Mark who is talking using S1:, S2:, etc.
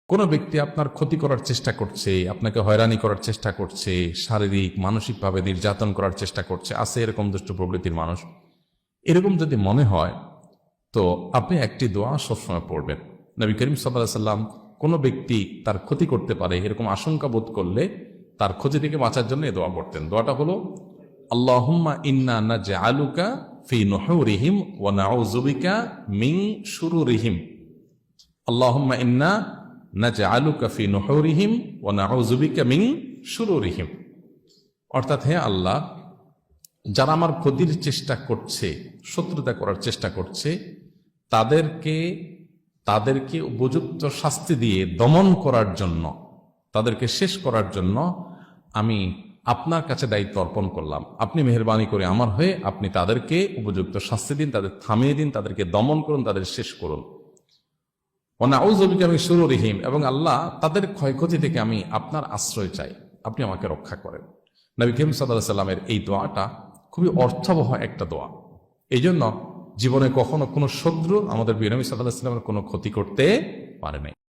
S1: কোনো ব্যক্তি আপনার ক্ষতি করার চেষ্টা করছে, আপনাকে হয়রানি করার চেষ্টা করছে, শারীরিক মানসিকভাবে নির্যাতন করার চেষ্টা করছে, আছে এরকম দুষ্ট প্রবৃত্তির মানুষ, এরকম যদি মনে হয় তো আপনি একটি দোয়া সবসময় পড়বেন। নবী করিম সাল্লাল্লাহু আলাইহি সাল্লাম কোনো ব্যক্তি তার ক্ষতি করতে পারে এরকম আশঙ্কা বোধ করলে তার ক্ষতি থেকে বাঁচার জন্য এই দোয়া পড়তেন। দোয়াটা হলো আল্লাহুম্মা ইন্না নাজআলুকা ফি নুহুরিহিম ওয়া নাউযু বিকা মিন শুরুরিহিম। আল্লাহুম্মা ইন্না নাজআলুকা ফি নুহুরিহিম ওয়া নাউযু বিকা মিন শুরুরিহিম। অর্থাৎ, হে আল্লাহ, যারা আমার ক্ষতির চেষ্টা করছে, শত্রুতা করার চেষ্টা করছে, তাদেরকে উপযুক্ত শাস্তি দিয়ে দমন করার জন্য, তাদেরকে শেষ করার জন্য আমি আপনার কাছে দায়িত্ব অর্পণ করলাম। আপনি মেহেরবানি করে আমার হয়ে আপনি তাদেরকে উপযুক্ত শাস্তি দিন, তাদের থামিয়ে দিন, তাদেরকে দমন করুন, তাদের শেষ করুন। ওয়ানাউযু বিকা মিন শুরুরিহিম, এবং আল্লাহ তাদের ক্ষয়ক্ষতি থেকে আমি আপনার আশ্রয় চাই, আপনি আমাকে রক্ষা করেন। নবী করিম সাল্লাল্লাহু আলাইহি সাল্লামের এই দোয়াটা খুবই অর্থবহ একটা দোয়া। এই জন্য জীবনে কখনো কোনো শত্রু আমাদের নবী সাল্লাল্লাহু আলাইহি সাল্লামের কোনো ক্ষতি করতে পারে নাই।